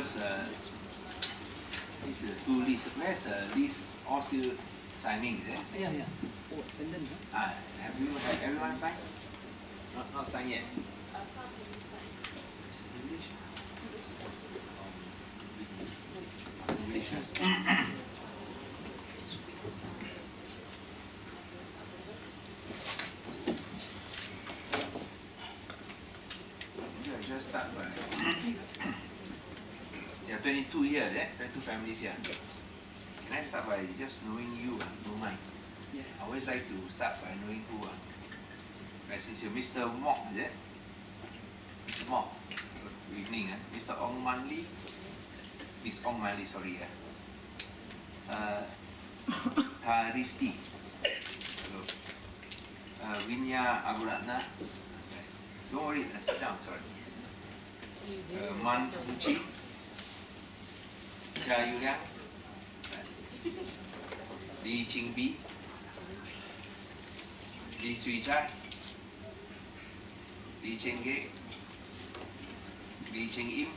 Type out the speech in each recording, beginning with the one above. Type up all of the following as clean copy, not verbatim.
because this two lists. Where's the list? All still signing, is it? Yeah. Oh, attendance. Have everyone signed? Not signed yet. Some didn't sign. I just start by. There are 22 here, 22 families here. Can I start by just knowing you? Don't mind. Yes. I always like to start by knowing who. Right, since you're Mr. Mok, is it? Mr. Mok. Good evening. Mr. Ong Manli. Miss Ong Manli, sorry. Taristi. Hello. Winya Aguratna. Don't worry, sit down, sorry. Man Fuji. Cha Yuliang. Lee Ching Bi. Lee Sui Chai. Lee Cheng Ge. Lee Cheng Im.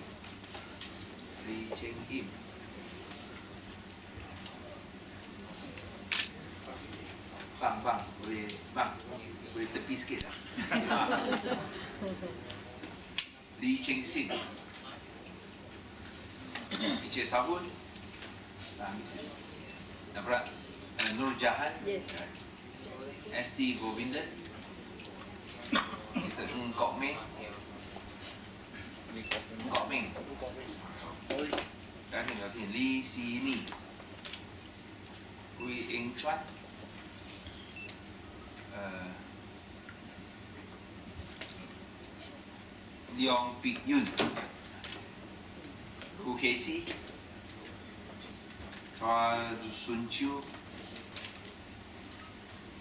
Lee Cheng Im. Bang, boleh tepi sikit lah. Lee Cheng Sin. Encik Sabun. Nampak? Nur Jahan. Yes. ST Govindan. Mr. Ng Kok Meng. Kok Meng. Dan ni Lee Si Ni. Hui Eng Chuan. Leong Pik Yun. Hu Casey. Chua Sun Chiu.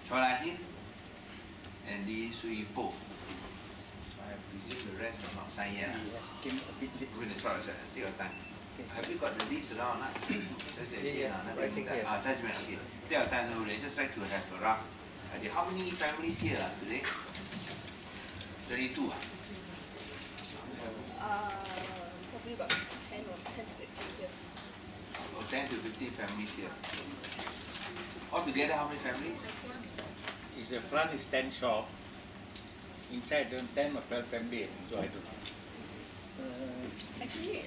Chua La Hin. And Lee Sui Po. I presume the rest are not signed yet. Came a bit late. We're going to try to take your time. Have you got the list around? Yes, writing here. Judgment, okay. Take your time, no, I just like to have a rough idea. How many families here today? 32. Probably about 10 to 15 here. Oh, 10 to 15 families here. Altogether, how many families? Is the front is 10 shop. Inside 10 or 12 family, I think, so I don't know. Actually,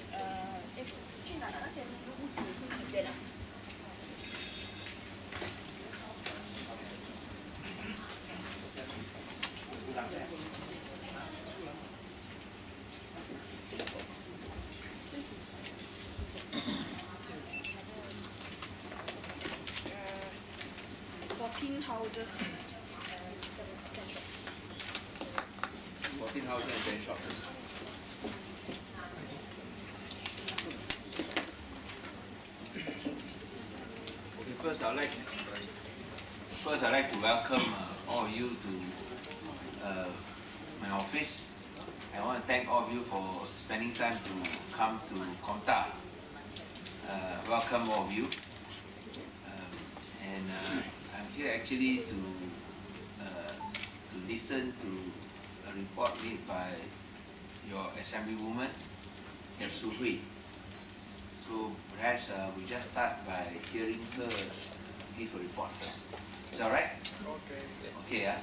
去哪那间屋子是几间啊？ 14 houses and 10 shops. 14 houses and 10 shops. Okay, first I'd like to welcome all of you to my office. I want to thank all of you for spending time to come to Komta. Welcome all of you. I'm here actually to listen to a report made by your Assemblywoman, Yap Su Hui. So perhaps we just start by hearing her give a report first. Is that alright? Okay. Okay,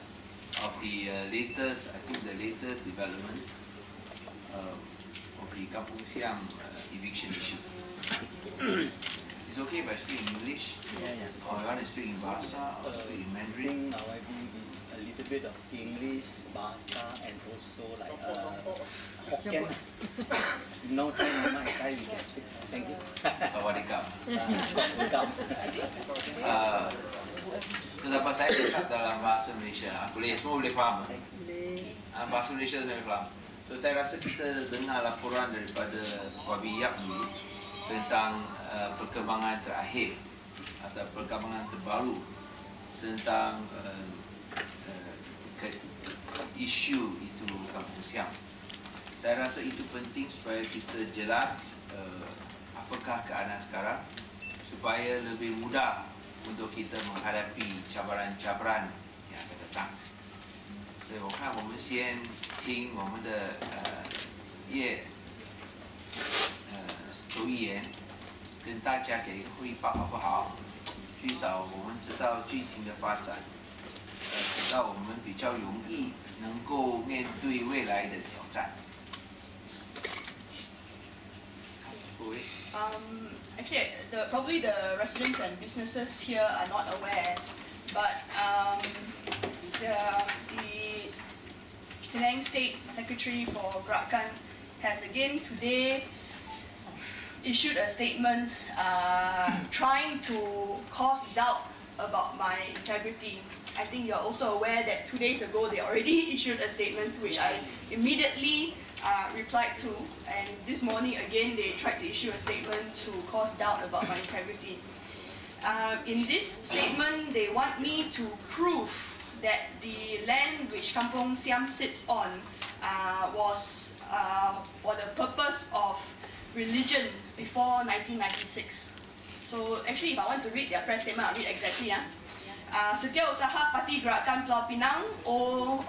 of the latest, I think the latest developments of the Kampung Siam eviction issue. It's okay if I speak in English? Yeah. Or you want to speak in Bahasa or speak in Mandarin? Now I think it's a little bit of English, Bahasa, and also like Hokkien. No time, no mind, Thai we can speak. Thank you. Sawadikap. Welcome. Pendapat saya dekat dalam bahasa Malaysia. Semua boleh faham. Bahasa Malaysia saya boleh faham. So saya rasa kita dengar laporan daripada Wabi Yap dulu tentang perkembangan terakhir atau perkembangan terbaru tentang isu itu Kampung Siam. Saya rasa itu penting supaya kita jelas apakah keadaan sekarang supaya lebih mudah untuk kita menghadapi cabaran-cabaran yang akan datang. 所以我看我们先听我们的叶总一言，跟大家给一个汇报，好不好？至少我们知道剧情的发展，使到我们比较容易能够面对未来的挑战。Actually, probably the residents and businesses here are not aware, but the Penang State Secretary for Kerajaan has again today issued a statement trying to cause doubt about my integrity. I think you're also aware that 2 days ago they already issued a statement which I immediately replied to, and this morning again they tried to issue a statement to cause doubt about my integrity. In this statement they want me to prove that the land which Kampung Siam sits on was for the purpose of religion before 1996. So actually if I want to read their press statement, I'll read exactly. Setiausaha Parti Gerakan Pulau Pinang O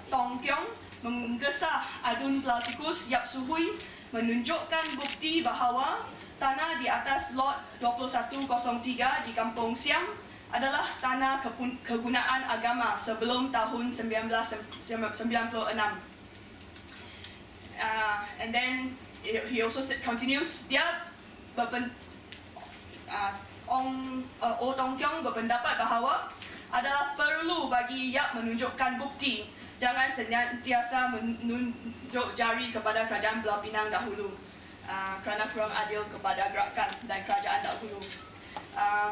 Tong Keong menggesa adun Pulau Tikus Yap Suhui menunjukkan bukti bahawa tanah di atas lot 2103 di Kampung Siam adalah tanah kegunaan agama sebelum tahun 1996. And then he also continues, dia O Tong Keong berpendapat bahawa adalah perlu bagi Yap menunjukkan bukti, jangan senantiasa menunjuk jari kepada Kerajaan Pulau Pinang dahulu kerana kurang adil kepada gerakan dan kerajaan dahulu.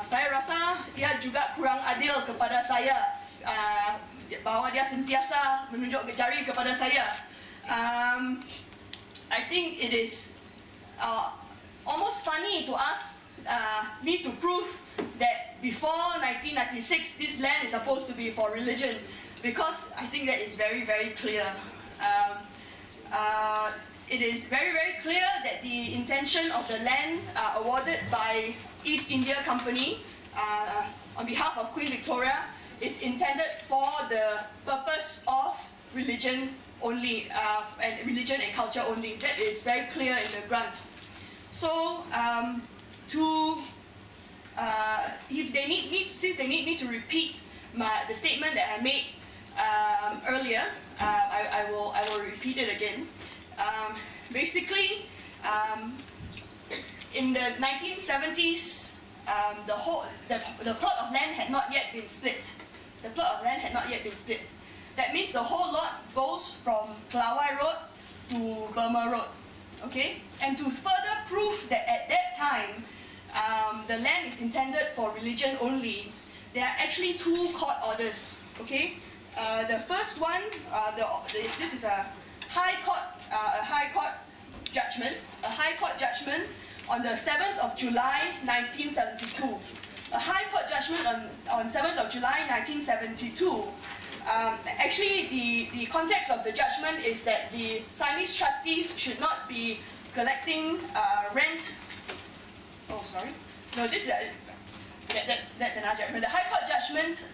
Saya rasa dia juga kurang adil kepada saya, bahawa dia sentiasa menunjuk jari kepada saya. I think it is almost funny to ask me to prove that before 1996 this land is supposed to be for religion, because I think that is very, very clear. It is very, very clear that the intention of the land awarded by East India Company on behalf of Queen Victoria is intended for the purpose of religion only, and religion and culture only. That is very clear in the grant. So if they need me, since they need me to repeat the statement that I made earlier, I will repeat it again. Basically, in the 1970s, the plot of land had not yet been split. The plot of land had not yet been split. That means the whole lot goes from Kelawai Road to Burma Road. Okay? And to further prove that at that time the land is intended for religion only, there are actually two court orders. Okay? The first one, this is a High Court judgment. A High Court judgment on the 7th of July 1972. A High Court judgment on 7th of July 1972. Actually, the context of the judgment is that the Siamese trustees should not be collecting rent. Oh, sorry. No, this that's another judgment. The High Court judgment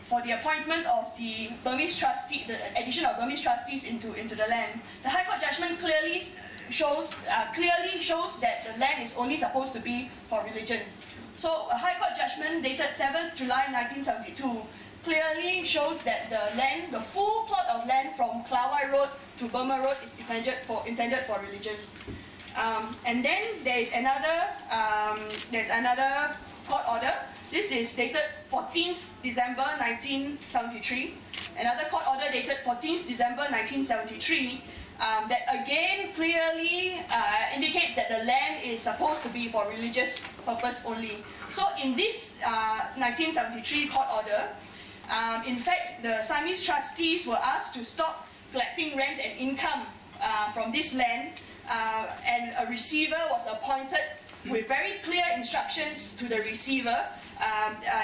for the appointment of the Burmese trustee, the addition of Burmese trustees into the land. The High Court judgment clearly shows that the land is only supposed to be for religion. So a High Court judgment dated 7th July 1972 clearly shows that the full plot of land from Kelawai Road to Burma Road is intended for religion. And then there is another court order. This is dated 14th December 1973. Another court order dated 14th December 1973 that again clearly indicates that the land is supposed to be for religious purpose only. So in this 1973 court order, in fact, the Siamese trustees were asked to stop collecting rent and income from this land, and a receiver was appointed with very clear instructions to the receiver,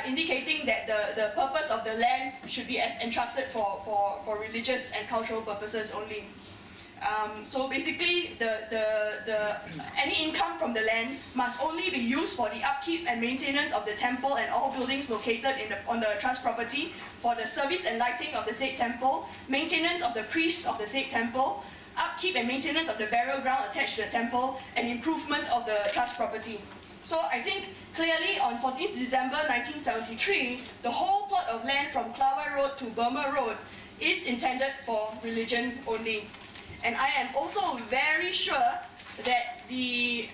indicating that the purpose of the land should be as entrusted for religious and cultural purposes only. So basically, any income from the land must only be used for the upkeep and maintenance of the temple and all buildings located on the trust property, for the service and lighting of the said temple, maintenance of the priests of the said temple, upkeep and maintenance of the burial ground attached to the temple, and improvement of the trust property. So I think clearly on 14th December 1973, the whole plot of land from Klawa Road to Burma Road is intended for religion only. And I am also very sure that the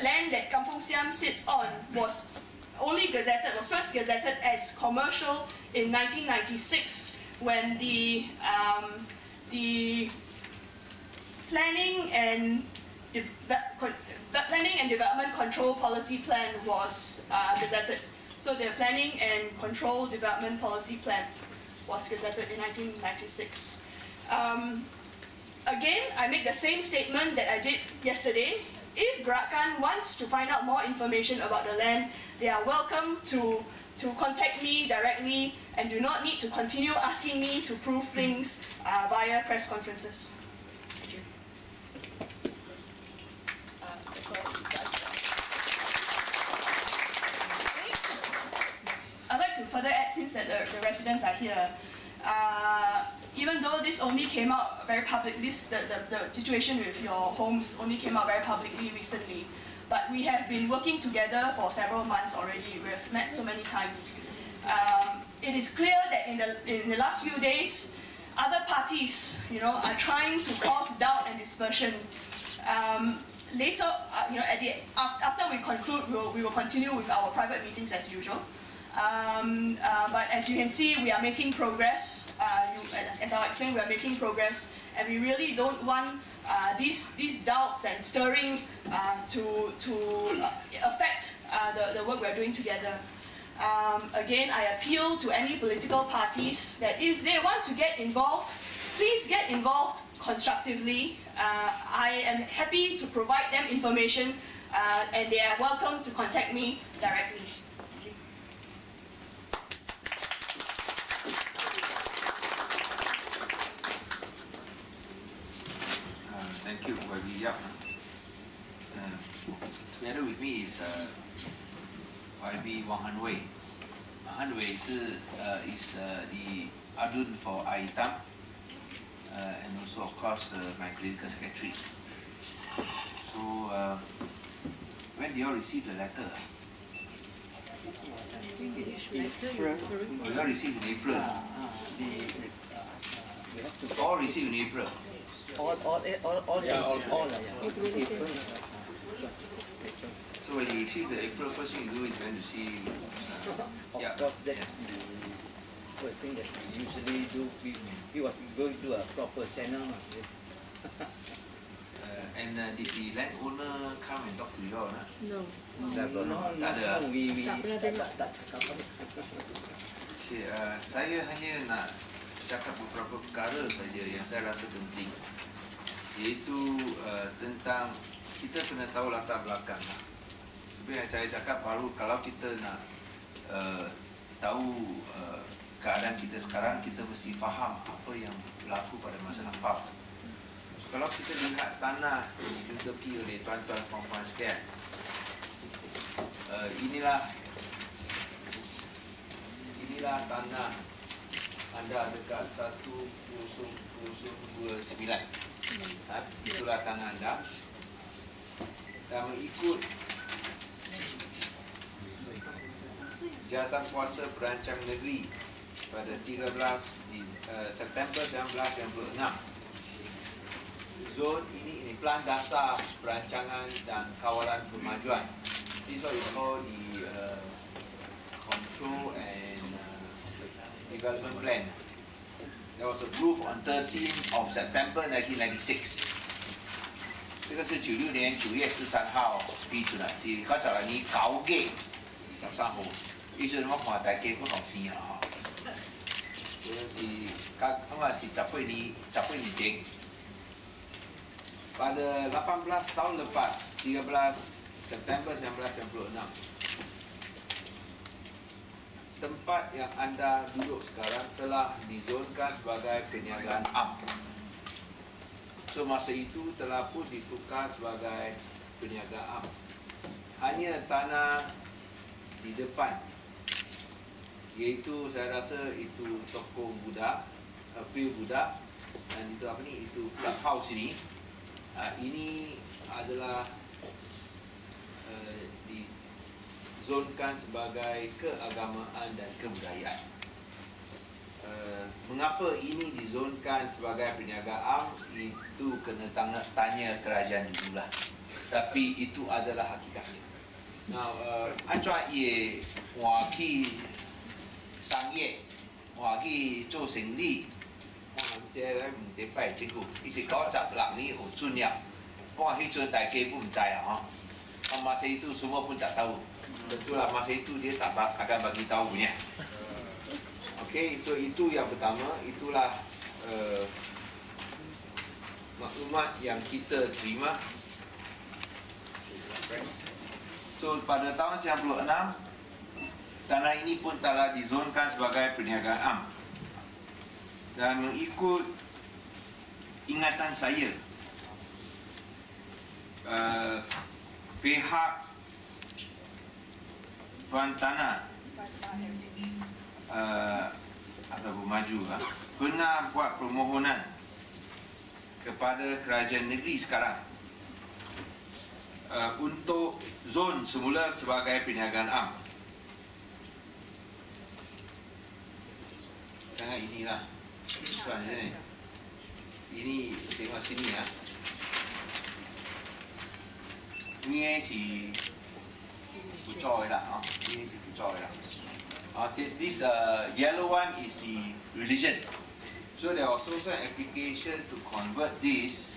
land that Kampung Siam sits on was first gazetted as commercial in 1996 when the Planning and Development Control Policy Plan was gazetted. So the Planning and Control Development Policy Plan was gazetted in 1996. Again, I make the same statement that I did yesterday. If Gerakan wants to find out more information about the land, they are welcome to contact me directly and do not need to continue asking me to prove things via press conferences. Thank you. That's all. I'd like to further add, since that the residents are here, even though this only came out very publicly, the situation with your homes only came out very publicly recently, but we have been working together for several months already. We've met so many times. It is clear that in the last few days, other parties, are trying to cause doubt and dispersion. Later, after we conclude, we will continue with our private meetings as usual. But as you can see, we are making progress. As I'll explain, we are making progress, and we really don't want these doubts and stirring to affect the work we are doing together. Again, I appeal to any political parties that if they want to get involved, please get involved constructively. I am happy to provide them information, and they are welcome to contact me directly. Thank you, YB Yap. Together with me is YB Wang Hanwei. Wang Hanwei is the adun for Aitam, and also, of course, my political secretary. So, when did you all receive the letter? You all received in April. All received in April. All. So when you receive the April, first thing you do is when you see. Of course, that's the first thing that we usually do. We was going to a proper channel. And did the landowner come and talk to you all? No. Okay, saya hanya nak cakap beberapa perkara saja yang saya rasa penting, iaitu tentang kita kena tahu latar belakang. Seperti yang saya cakap baru, kalau kita nak tahu keadaan kita sekarang, kita mesti faham apa yang berlaku pada masa lampau. So, kalau kita lihat tanah yang diduduki oleh tuan-tuan puan-puan sekalian, inilah tanah anda dekat 1029. Itulah tanah anda. Dan mengikut Jawatan Kuasa Perancang Negeri pada 13 September 1996. Zon ini plan dasar perancangan dan kawalan kemajuan. This is what we call the Control and Development Plan. That was approved on 13th of September 1996. 这个是96年9月13号批出来，是刚才你9月13号，意思我看大家不同声啊哈。就是刚好是10年前。Pada 18 tahun lepas, 13 September 1996, tempat yang anda duduk sekarang telah dizonkan sebagai perniagaan am. So masa itu telah pun ditukar sebagai perniagaan am. Hanya tanah di depan, iaitu saya rasa itu toko Buddha, field Buddha, Dan itu apa ni? Itu clubhouse ini. Ini adalah dizonkan sebagai keagamaan dan kebudayaan. Mengapa ini dizonkan sebagai perniagaan? Itu kena tanya kerajaan dululah. Tapi itu adalah hakikatnya. Now, 安怎也换去商业，换去做生意，我这咧唔得拜政府，伊是96年有准了，我迄阵大家不唔知啊吼，masa itu semua pun tak tahu. Betul lah, masa itu dia tak akan bagi tahu punya. Okey, so itu yang pertama, itulah maklumat yang kita terima. So pada tahun 96, tanah ini pun telah dizonkan sebagai perniagaan am. Dan mengikut ingatan saya, pihak tuan tanah ataupun maju pernah buat permohonan kepada Kerajaan Negeri sekarang untuk zon semula sebagai perniagaan am. Jangan inilah tuan sini. Ini tengok sini ya. Ini si pucoi lah, ini si pucoi lah. This yellow one is the religion. So there was also an application to convert this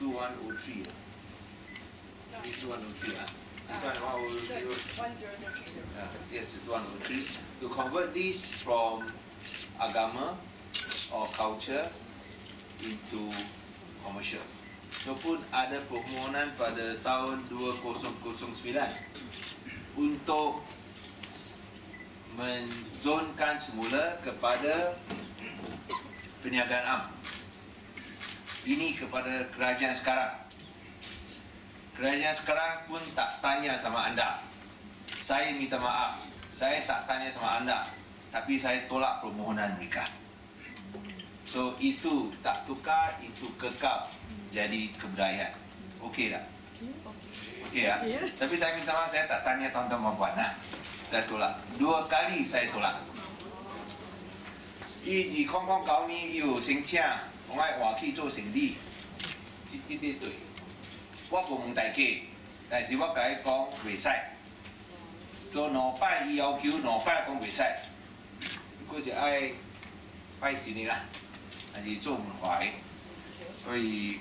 to 103. This 103. This one 103. 1003. Yes, 103. To convert this from agama or culture into commercial. So pun ada permohonan pada tahun 2009 untuk menzonkan semula kepada perniagaan am. Ini kepada kerajaan sekarang. Kerajaan sekarang pun tak tanya sama anda. Saya minta maaf, saya tak tanya sama anda, tapi saya tolak permohonan mereka. So itu tak tukar, itu kekal jadi kebudayaan. Okey tak? Okey ya. Tapi saya minta maaf, saya tak tanya tuan-tuan puan lah. Saya tolak. 2 kali saya tolak. 2009年有申請，我愛換去做生意，這對。我無問大家，但是我甲伊講袂使。做2擺伊要求2擺講袂使，嗰是愛拜神的啦，還是做文化的，所以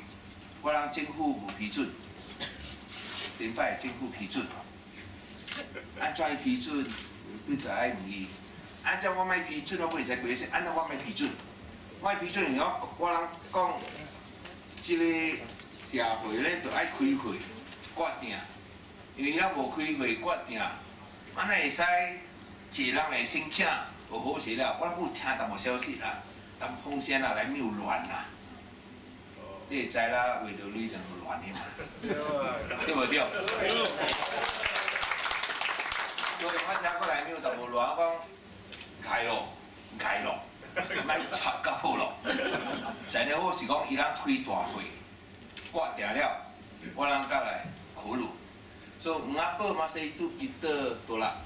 我讓政府無批准，連擺政府批准，按怎批准，佢就愛問伊。按照我咪批准，我袂使袂使，按照我咪批准，我批准我人講，即個社會咧就愛開會決定，因為咱無開會決定，安尼會使一個人來申請，有好勢了，我有聽淡薄消息啦，淡風聲啦來謬亂啦，你會知啦，為着你就亂的嘛，對無對？所以我聽過來謬淡薄亂，我講。開咯，莫插到好咯。前日好是講伊人開大會，決定了，我人甲來考慮。So mengapa masa itu kita tolak?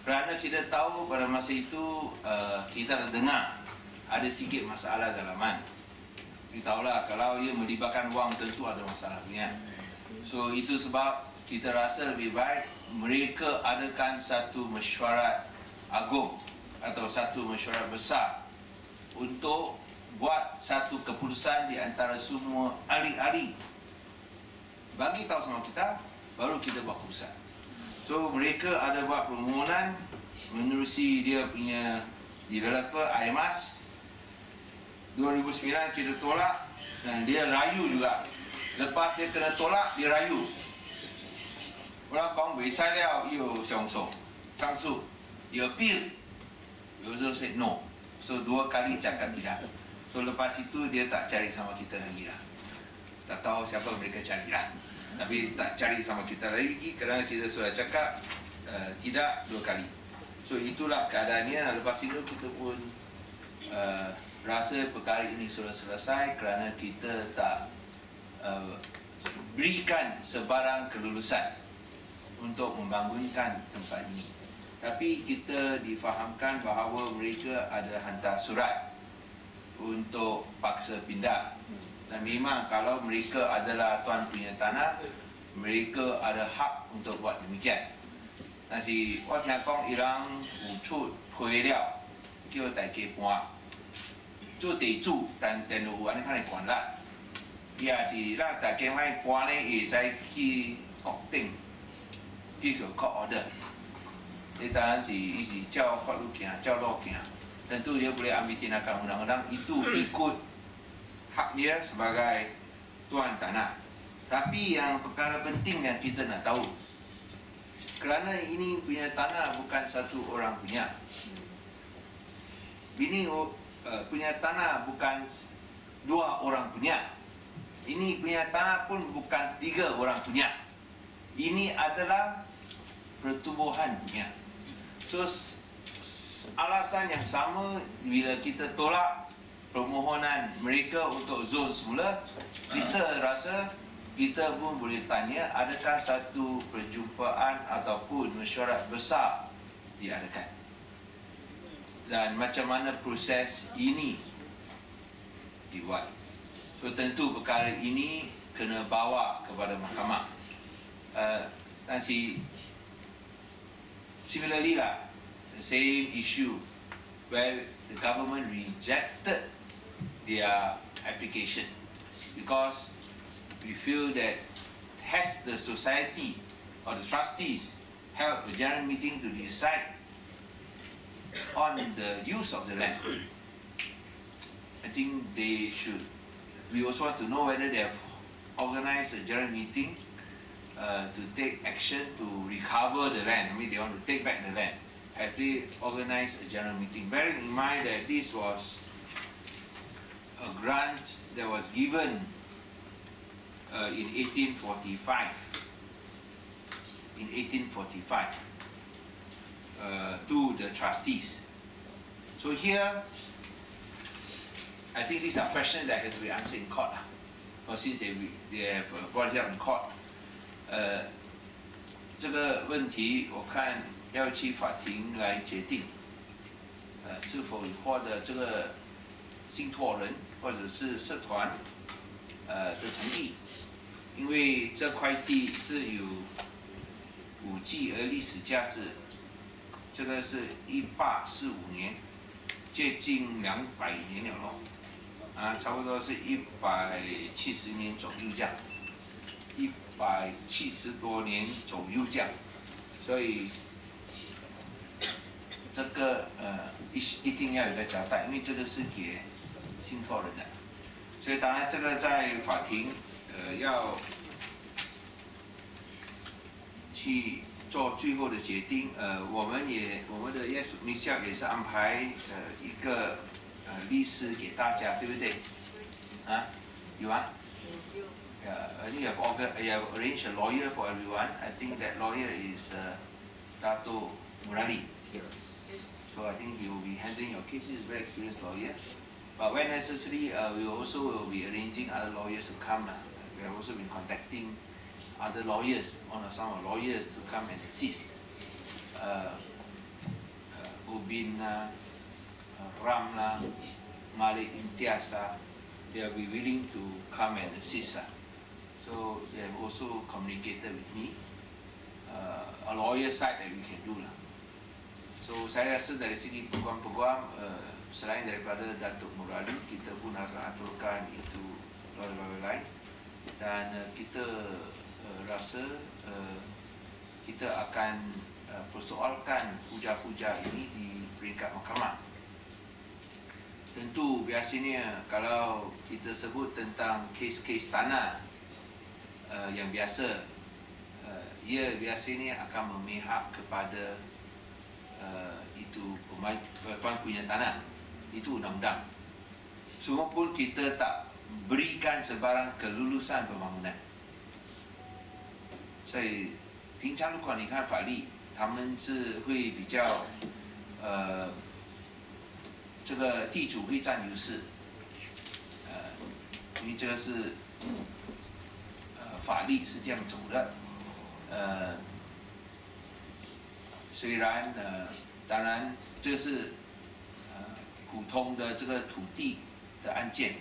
Kerana kita tahu pada masa itu kita dengar ada sikit masalah dalaman. Kita tahulah kalau ia melibatkan wang tentu ada masalahnya. So itu sebab kita rasa lebih baik mereka adakan satu mesyuarat agung atau satu mesyuarat besar untuk buat satu keputusan di antara semua ahli-ahli. Bagi tahu sama kita, baru kita buat keputusan. So mereka ada buat permohonan menerusi dia punya developer IMAS. 2009 kita tolak dan dia rayu juga. Lepas dia kena tolak, dia rayu. Orang kong besar liao, you songso, sangsu. Dia appeal, you also said no. So 2 kali cakap tidak. So lepas itu dia tak cari sama kita lagi lah. Tak tahu siapa mereka cari lah. Tapi tak cari sama kita lagi kerana kita sudah cakap tidak 2 kali. So itulah keadaannya. Lepas itu kita pun rasa perkara ini sudah selesai kerana kita tak berikan sebarang kelulusan untuk membangunkan tempat ini. Tapi kita difahamkan bahawa mereka ada hantar surat untuk paksa pindah. Dan memang kalau mereka adalah tuan punya tanah, mereka ada hak untuk buat demikian. 但是我听讲伊人有出批了，叫大家搬。做地主，但有安尼款的权力，也是咱大家卖搬呢，会使去国定，去做 court order。你当然是伊是照法律行，照路行。Tentu dia boleh ambil tindakan undang-undang itu ikut hak dia sebagai tuan tanah. Tapi yang perkara penting yang kita nak tahu, kerana ini punya tanah bukan satu orang punya. Ini punya tanah bukan dua orang punya. Ini punya tanah pun bukan tiga orang punya. Ini adalah pertubuhan punya. So, alasan yang sama bila kita tolak permohonan mereka untuk zon semula, kita rasa kita pun boleh tanya adakah satu perjumpaan ataupun mesyuarat besar diadakan dan macam mana proses ini dibuat. So tentu perkara ini kena bawa kepada mahkamah. Dan similarly lah, the same issue where the government rejected their application because we feel that has the society or the trustees held a general meeting to decide on the use of the land, I think they should. We also want to know whether they have organized a general meeting to take action to recover the land. I mean, they want to take back the land. Have they organized a general meeting? Bearing in mind that this was a grant that was given in 1845. In 1845 to the trustees. So here, I think these are questions that have to be answered in court. Or since they have brought it up in court. 这个问题我看要去法庭来决定，是否获得这个信托人或者是社团的同意，因为这块地是有古迹和历史价值，这个是1845年，接近200年了咯，差不多是170年左右这样。170多年左右这样，所以这个一定要有个交代，因为这个是给信托人的，所以当然这个在法庭要去做最后的决定。我们的米校也是安排一个律师给大家，对不对？有啊。I think you have arranged a lawyer for everyone. I think that lawyer is Dato Murali. Yes. So I think he will be handling your case. He's a very experienced lawyer. But when necessary, we also will be arranging other lawyers to come. We have also been contacting other lawyers, some lawyers to come and assist. Ubin, Ram, Malik Imtiaz, they will be willing to come and assist. So they have also communicated with me a lawyer side that we can do lah. So saya rasa dari segi peguam-peguam selain daripada Datuk Murali, kita pun akan aturkan itu lawyer-lawyer lain dan kita rasa kita akan persoalkan hujah-hujah ini di peringkat mahkamah. Tentu biasanya kalau kita sebut tentang kes-kes tanah yang biasa, ia biasanya akan memihak kepada itu tuan punya tanah, itu undang-undang. Semua pun kita tak berikan sebarang kelulusan pembangunan. 所以平常如果你看法律，他们是会比较这个地主会占优势，因为这个是法律是这样走的，虽然当然这是普通的这个土地的案件，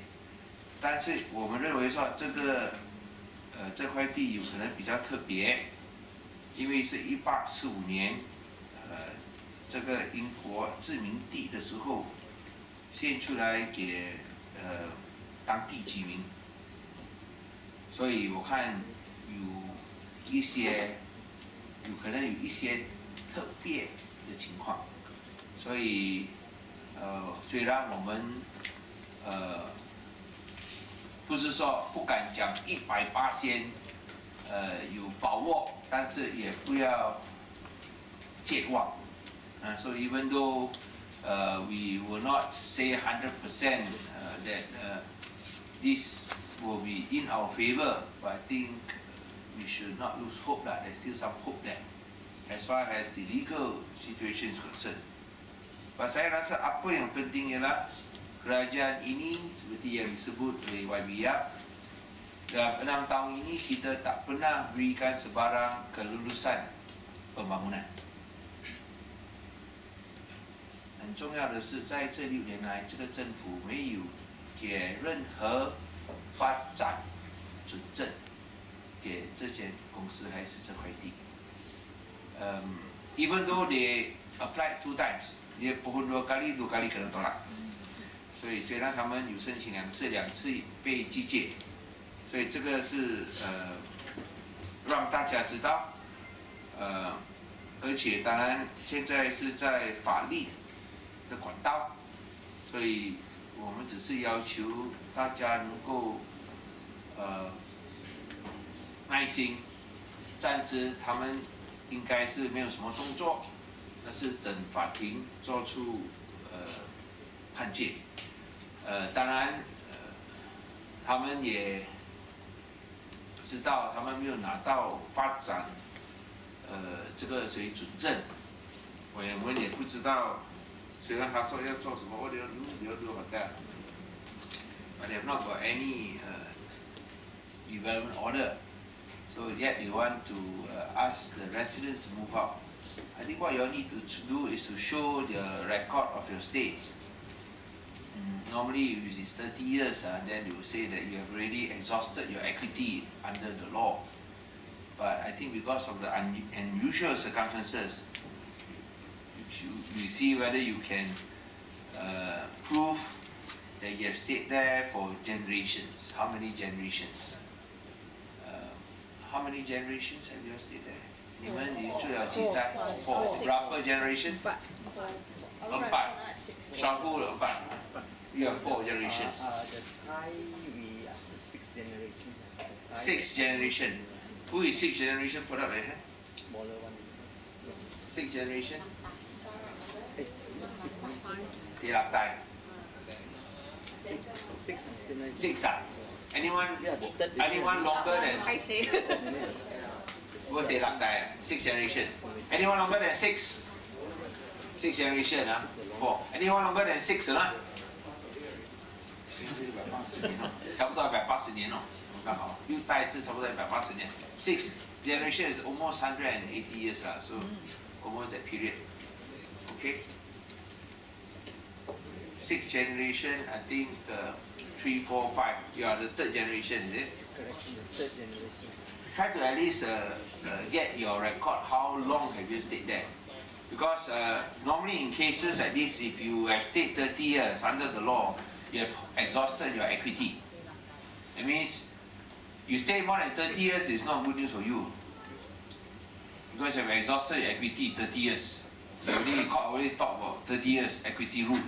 但是我们认为说这块地有可能比较特别，因为是1845年这个英国殖民地的时候献出来给当地居民，所以我看有可能有一些特别的情况，所以虽然我们不是说不敢讲100%有把握，但是也不要健忘。So even though we will not say 100% that this will be in our favor, but I think we should not lose hope that there's still some hope there as far as the legal situation is concerned. But saya rasa apa yang penting ialah kerajaan ini seperti yang disebut oleh YB Yap, dalam 6 tahun ini kita tak pernah berikan sebarang kelulusan pembangunan. 很重要的是，在这6年来，这个政府没有给任何发展准证给这间公司还是这块地。Even though they applied 2 times, dia pohon 2 kali kena tolak. 所以虽然他们有申请2次被拒绝，所以这个是让大家知道，而且当然现在是在法律的管道，所以我们只是要求大家能够耐心，暂时他们应该是没有什么动作，那是等法庭做出判决。当然他们也知道他们没有拿到发展这个水准证，我们也不知道。虽然他说要做什么，我哋要做乜嘅 ，but they have not got any development order, so yet they want to ask the residents to move out. I think what you all need to do is to show the record of your stay. Normally, if it's 30 years, then they will say that you have already exhausted your equity under the law. But I think because of the unusual circumstances, you see whether you can prove that you have stayed there for generations. How many generations? How many generations have you stayed there? 你们最少几代 ？Berapa generation? 4. Syafu 4. You have 4 generations. The Thai we are 6 generations. 6 generation. Who is 6 generation? Put up your hand. Smaller one. 6 generation. 6 6 代。 6 Anyone longer than 我第6代 6 generation. Anyone longer than 6? 6 generation 4. Anyone longer than 6 or not? 差不多180年哦，刚好6代是差不多180年。6 generation is almost 180 years lah, so almost that period. Okay. 6 generation, I think 3, 4, 5. You are the 3rd generation, is it? Correct, the 3rd generation. Try to at least get your record. How long have you stayed there? Because normally in cases like this, if you have stayed 30 years under the law, you have exhausted your equity. It means you stay more than 30 years is not good news for you. Because you have exhausted your equity 30 years. You already talk about 30 years equity rule.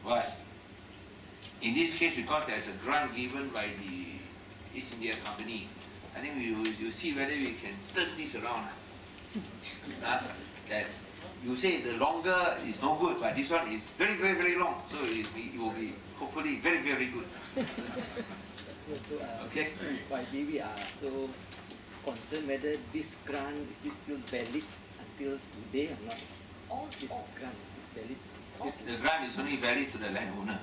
But in this case, because there's a grant given by the East India Company, I think we will see whether we can turn this around. That you say the longer is no good, but this one is very, very, very long. So it will be hopefully very, very good. Okay. Why we are so concerned whether this grant is still valid until today or not? All this grant is valid. The grant is only valid to the landowner.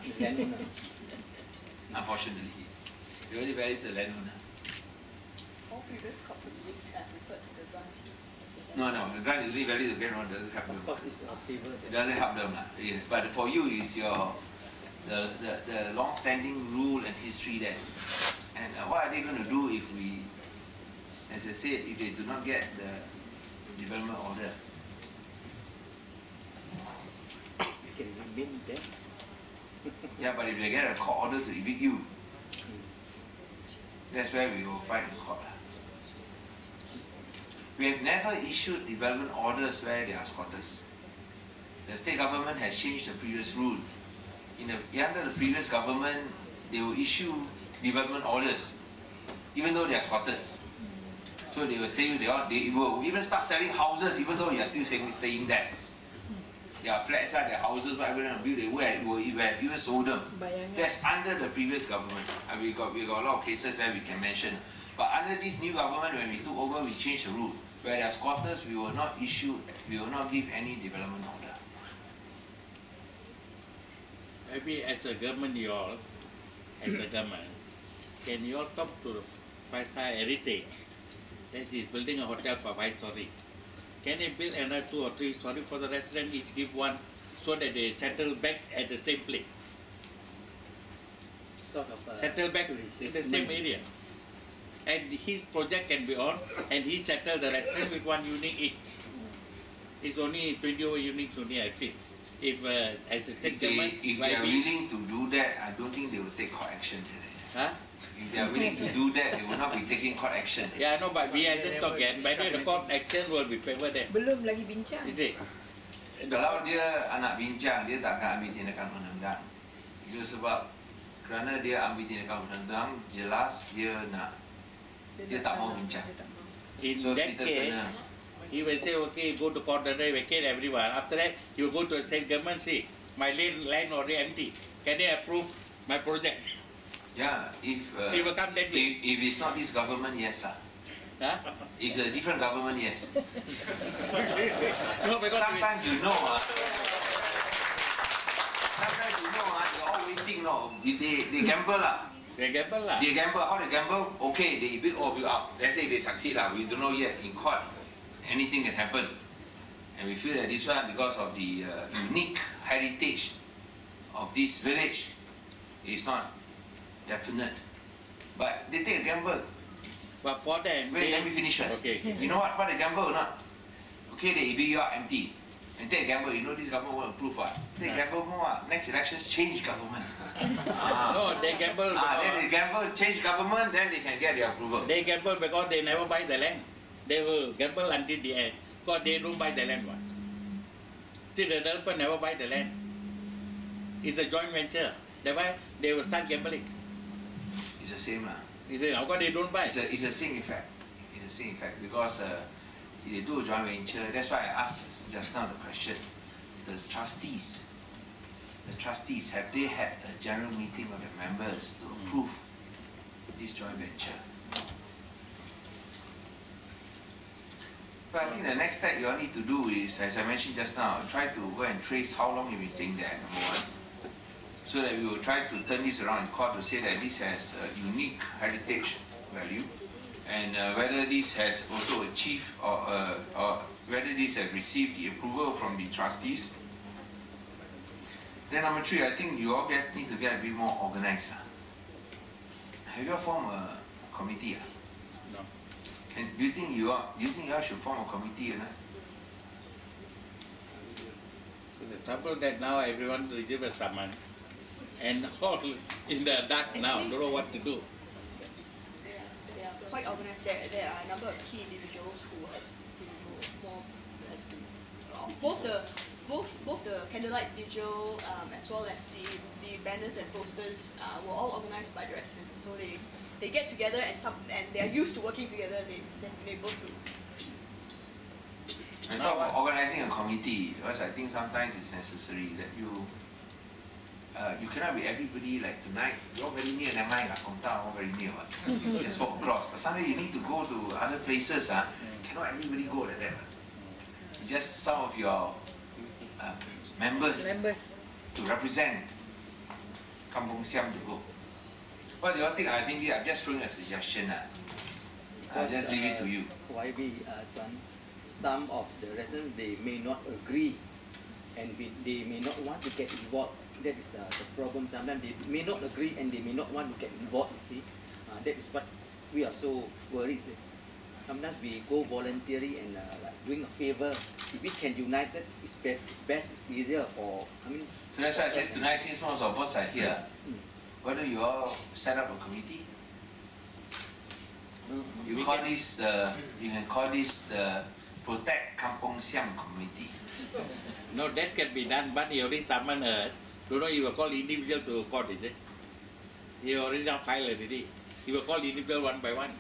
Unfortunately, it's only valid to the landowner. All previous court proceedings have referred to the grantee. No, the grant is only valid to the landowner. Doesn't help them. Of course, it's a favor. It doesn't help them, yeah. But for you, is the long-standing rule and history there. And what are they going to do if we, as I said, if they do not get the development order? You can remain there. Yeah, but if they get a court order to evict you, that's where we will fight in court. We have never issued development orders where there are squatters. The state government has changed the previous rule. Under the previous government, they will issue development orders, even though they are squatters. So they will say they will even start selling houses, even though you are still staying there. Their flats, their houses, whatever they build, they will have even sold them. That's under the previous government. And we got a lot of cases where we can mention. But under this new government, when we took over, we changed the rule. Where there are squatters, we will not give any development order. Maybe as a government, can you all talk to the five-star heritage that is building a hotel for 5 stories? Can they build another 2 or 3 stories for the residents, each give one, so that they settle back at the same place? Sort of Settle back in the same area. And his project can be on, and he settle the residents with 1 unit each. It's only 20 units only, I feel. If as the state government, if they are willing to do that, I don't think they will take court action. Huh? If they are willing to do that, they will not be taking court action. Yeah, no, but we hasn't talked yet. By the way, the court action will be favor them. Belum lagi bincang. Is it? Kalau dia anak bincang, dia tak akan ambil tindakan undang-undang. Itu sebab kerana dia ambil tindakan undang-undang, jelas dia tak mau bincang. In So that kita case, kena. he will say, okay, go to court and vacate everyone. After that, you go to the state government, see, my land already empty. Can they approve my project? Yeah, if It will come that way. if it's not this government, yes lah. Huh? If it's a different government, yes. No, because Sometimes they're all waiting, they gamble lah. they gamble lah. They gamble, how they gamble? Okay, they build or build out. Let's say they succeed lah, we don't know yet. In court, anything can happen. And we feel that this one, because of the unique heritage of this village, is not definite. But they take a gamble. But for them, Wait, let me finish first. Okay. You know what they gamble or not? Okay, they build you out empty. And take a gamble, you know this government won't approve what? Take a gamble more, next elections change government. No, they gamble. Then they gamble, change government, then they can get their approval. They gamble because they never buy the land. They will gamble until the end because they don't buy the land. One. See, the developer never buy the land. It's a joint venture. That's why they will start gambling. It's the same lah. He said, how come they don't buy? It's a same effect. It's a same effect because if they do a joint venture, that's why I asked just now the question. The trustees, have they had a general meeting of the members to approve this joint venture? But I think the next step you all need to do is, as I mentioned just now, try to go and trace how long you've been staying there, number one. So that we will try to turn this around in court to say that this has a unique heritage value, and whether this has also achieved or whether this has received the approval from the trustees. Then number 3, I think you all need to get a bit more organized. Have you all formed a committee? No. Do you think you all should form a committee or not? So the trouble that now everyone receive a summon and all in the dark now, don't know what to do. They are quite organized. There are a number of key individuals who has both the candlelight vigil as well as the banners and posters were all organized by the residents. So they get together and they are used to working together. They've been able to. I talk about organizing a committee because I think sometimes it's necessary that you cannot be everybody like tonight. You're very near, never mind, all very near. You just walk across. But sometimes you need to go to other places. Cannot everybody go like that. Just some of your members to represent Kampung Siam to go. What do you all think? I think I'm just throwing a suggestion. I'll just leave it to you. Some of the residents, they may not agree and they may not want to get involved. That is the problem. Sometimes they may not agree and they may not want to get involved, you see. That is what we are so worried. See. Sometimes we go voluntary and like doing a favor. If we can unite it, it's best, it's easier for, I mean... So that's why I said tonight, since most of us are here, why don't you all set up a committee? You call this you can call this the Protect Kampung Siam Committee. No, that can be done, but he already summoned us. Don't know, he will call individual to court, is it? He already now filed already. He will call individual one by one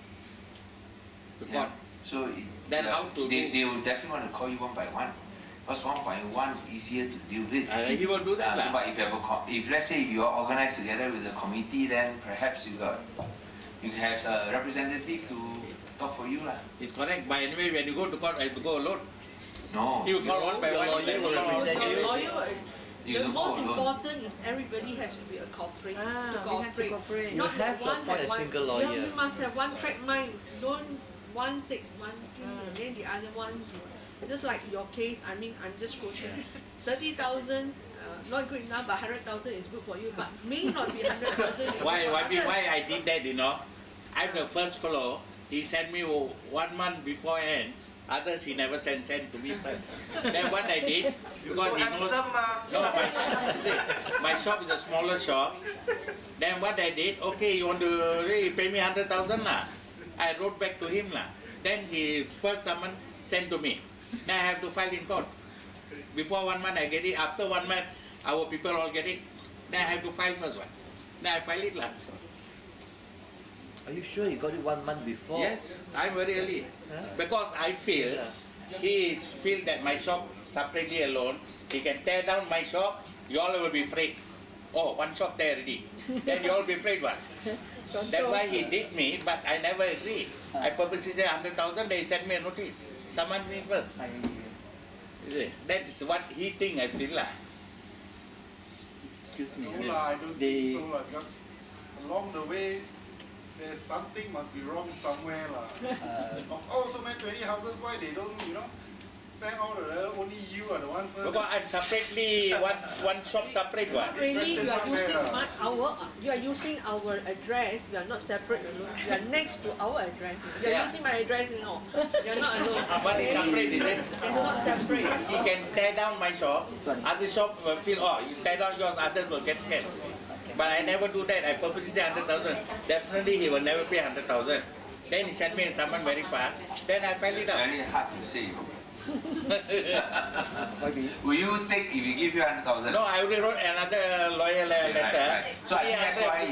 to court. So then how to they will definitely want to call you one by one. Because one by one easier to deal with. He will do that. So, but if you have if let's say you are organized together with the committee, then perhaps you have a representative to talk for you lah. It's correct. But anyway, when you go to court, I have to go alone. No. You will call one by one. The most important is everybody has to be a cooperate. To cooperate. You have to appoint a single lawyer. Yeah, we must have one track mind. Don't one say one thing and then the other one. Just like your case, I mean, I'm just quoting. 30,000, not good enough, but 100,000 is good for you. But may not be 100,000. Why I did that, you know? I'm the first floor. He sent me 1 month beforehand. Others he never sent to me first. Then what I did, because he knows, no, my shop is a smaller shop. Then what I did, okay, you want to pay me 100,000 lah. I wrote back to him lah. Then he first someone sent to me. Then I have to file in court. Before 1 month I get it. After 1 month, our people all get it. Then I have to file first one. Then I file it lah. Are you sure you got it 1 month before? Yes, I'm very early. Because I feel he feel that my shop separately alone. He can tear down my shop. You all will be afraid. Oh, one shop there already. Then you all be afraid what? That's why he did me, but I never agreed. I purposely said 100,000. They sent me a notice. Summon me first. That is what he think. I feel lah. Excuse me. No, I don't think so, because along the way, there's something must be wrong somewhere. Of all so many 20 houses, why they don't, send all the only you are the one first? Because I'm separately, one shop separate one. Really, you are using our address. We are not separate alone. We are next to our address. You are using my address, You are not alone. But it's separate, is it? It's not separate. He can tear down my shop. Other shop will feel, oh, you tear down yours, others will get scared. But I never do that. I purposely say 100,000. Definitely he will never pay 100,000. Then he sent me someone very fast. Then I file it out. Very hard to say. Will you take if he give you 100,000? No, I already wrote another lawyer letter. Right. So I think that's why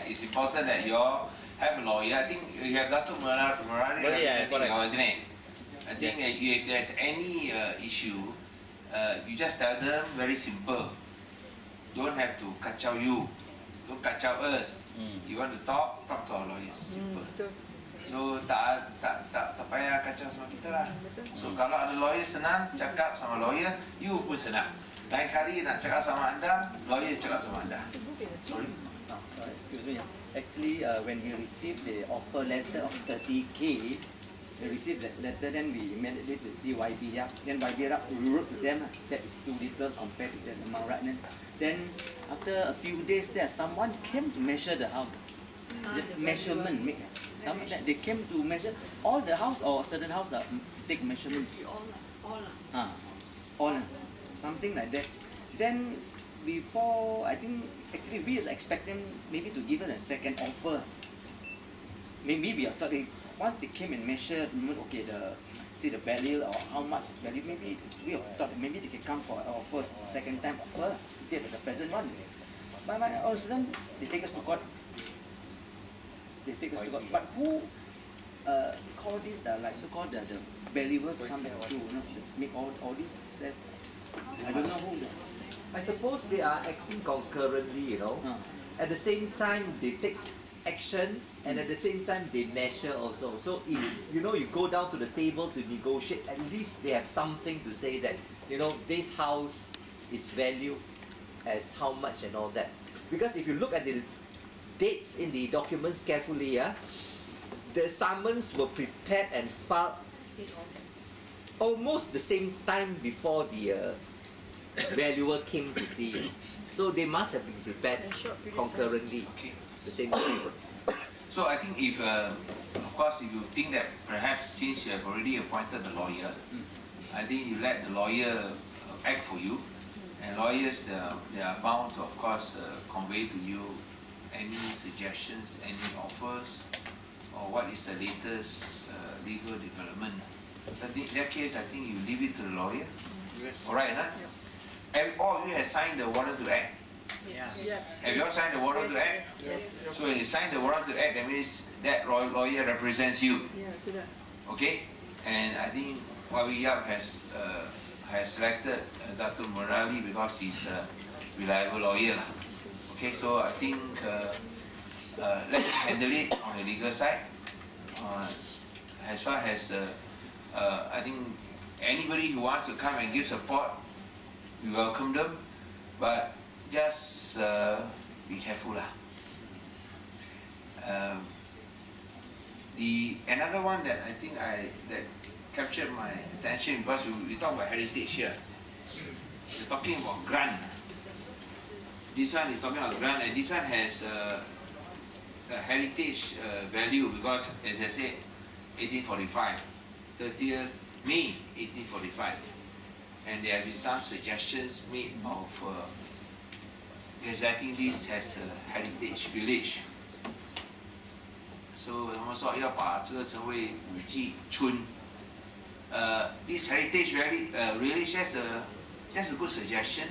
it's important that you all have a lawyer. I think you have Dato' Murari representing yours, isn't it? I think that if there's any issue, you just tell them very simple. Don't have to kacau you. Don't kacau us. You want to talk to our lawyers. Simple. So tak payah kacau sama kita lah. So kalau ada lawyer senang, cakap sama lawyer, you pun senang. Lain kali nak cakap sama anda, lawyer cakap sama anda. Sorry. Excuse me. Actually, when we received the offer letter of 30K, we received that letter, then we immediately to see YB Yap. Then YB Yap wrote to them that is too little compared to that amount, right? Then after a few days, there someone came to measure the house. The measurement, they came to measure all the house or certain house take measurements. All, something like that. Then before, I think actually we was expecting maybe to give us a second offer. Maybe we thought once they came and measured, okay, see the value or how much is value. Maybe we thought maybe they can come for our first, second time offer. Instead of the present one. But all of a sudden they take us to court. But who call this like so-called the valuer to come back to make all this says? I don't know who. I suppose they are acting concurrently, At the same time, they take action, and at the same time, they measure also. So if you go down to the table to negotiate, at least they have something to say that this house is valued as how much and all that. Because if you look at the dates in the documents carefully, the summons were prepared and filed almost the same time before the valuer came to see it. So they must have been prepared concurrently, the same time. So I think if, of course, if you think that perhaps since you have already appointed the lawyer, I think you let the lawyer act for you, and lawyers, they are bound to, of course, convey to you any suggestions, any offers, or what is the latest legal development. But in that case, I think you leave it to the lawyer. Yes. All right, huh? And all of you have signed the warrant to act. Yeah. Have you all signed the warrant to act? Yes. So when you sign the warrant to act, that means that lawyer represents you. Yeah, sudah. Okay? And I think Wabi Yap has selected Datuk Murali because he's a reliable lawyer. Okay, so I think let's handle it on the legal side. As far as I think anybody who wants to come and give support, we welcome them, but just be careful lah. Another one that I think that captured my attention, because we talk about heritage here. We're talking about grant. This one is talking about grant, and this one has a heritage value because, as I said, 1845, 30th May 1845, and there have been some suggestions made of gazetting this as a heritage village. So 他们说要把这个成为古迹村。This heritage village, that's a good suggestion,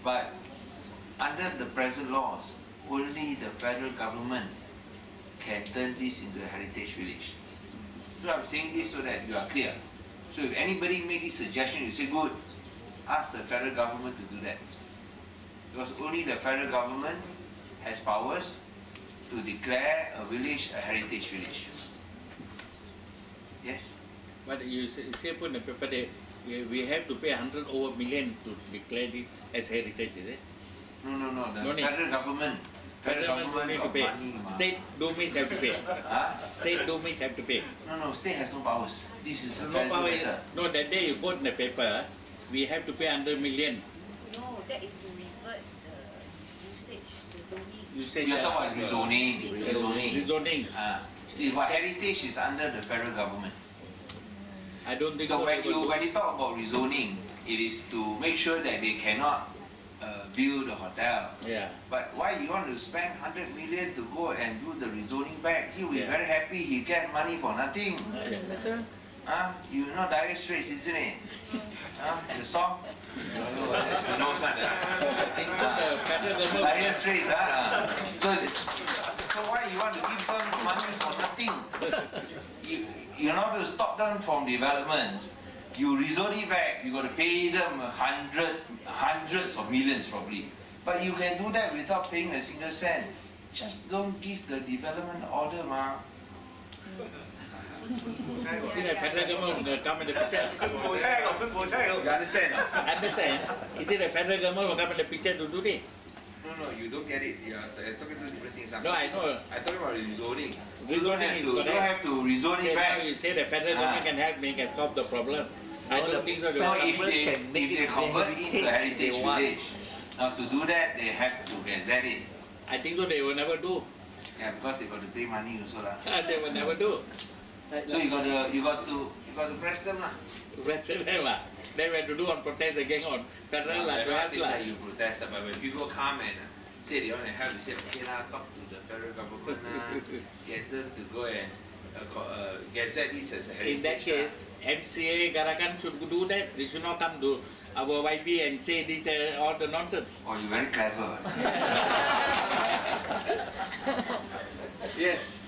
but under the present laws, only the federal government can turn this into a heritage village. So I'm saying this so that you are clear. So if anybody make this suggestion, you say good, ask the federal government to do that. Because only the federal government has powers to declare a village a heritage village. Yes? But you say put in the paper that we have to pay 100 over million to declare this as heritage, is it? No. The No need. federal government. Federal government need to got pay. money. State domains have to pay. Huh? State domains have to pay. No, state has no powers. This is a No federal power. matter. No, that day you put in the paper, we have to pay 100 million. No, that is to revert the usage, the zoning. You say We are talking about rezoning. Rezoning. But heritage is under the federal government. I don't think So so. when you talk about rezoning, it is to make sure that they cannot build a hotel. Yeah. But why you want to spend 100 million to go and do the rezoning back? He will be very happy. He get money for nothing. Betul. You know Dire Straits, isn't it? The song. You know son. I think so the federal government. Dire Straits. So why you want to give them money for nothing? You're not to stop them from development. You rezone it back, you got to pay them hundreds of millions probably. But you can do that without paying a single cent. Just don't give the development order, ma. See the federal government will come in the picture. You understand? Understand? Is it the federal government will come in the picture to do this? No, you don't get it. You are talking two different things. No, I know. I'm talking about rezoning. You Rezoning is don't correct. have to rezone it Now back. you say the federal government can help me, can solve the problem. I No, don't think so. No, the if they can make it convert the it to a heritage they want. village, now to do that they have to gazette it. I think so they will never do. Yeah, because they got to pay money also lah. They will never do. So you got to press them lah. President lah. Then we have to do on protest again on federal lah. Everyone says that you protest, but when people come and say they want to help, you say okay lah, talk to the federal government lah, get them to go and gazette this as a heritage. In that case, MCA Kerajaan should do that. They should not come to our YB and say this all the nonsense. Oh, you're very clever. Yes.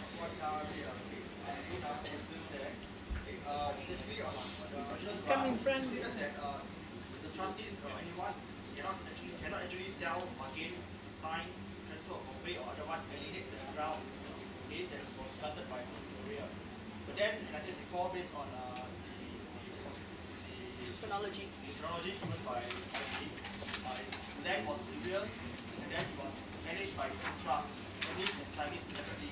Come in front. The trustees or anyone cannot actually sell, bargain, assign, transfer, or convey, or otherwise alienate the ground that was granted by Korea. But then in 1994, based on the chronology. Chronology given by the land was civil, and then it was managed by the trust, Burmese and Siamese separately.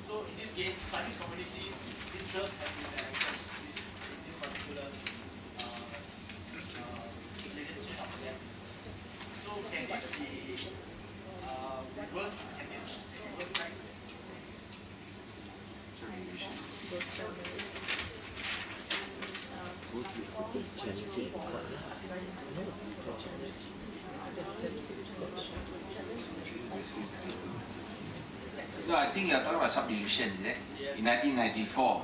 So in this case, Siamese communities' interests have been directed in this particular relationship of land. So can this be reversed? Can this reverse back? So I think you're talking about subdivision, is it? Yes. In 1994.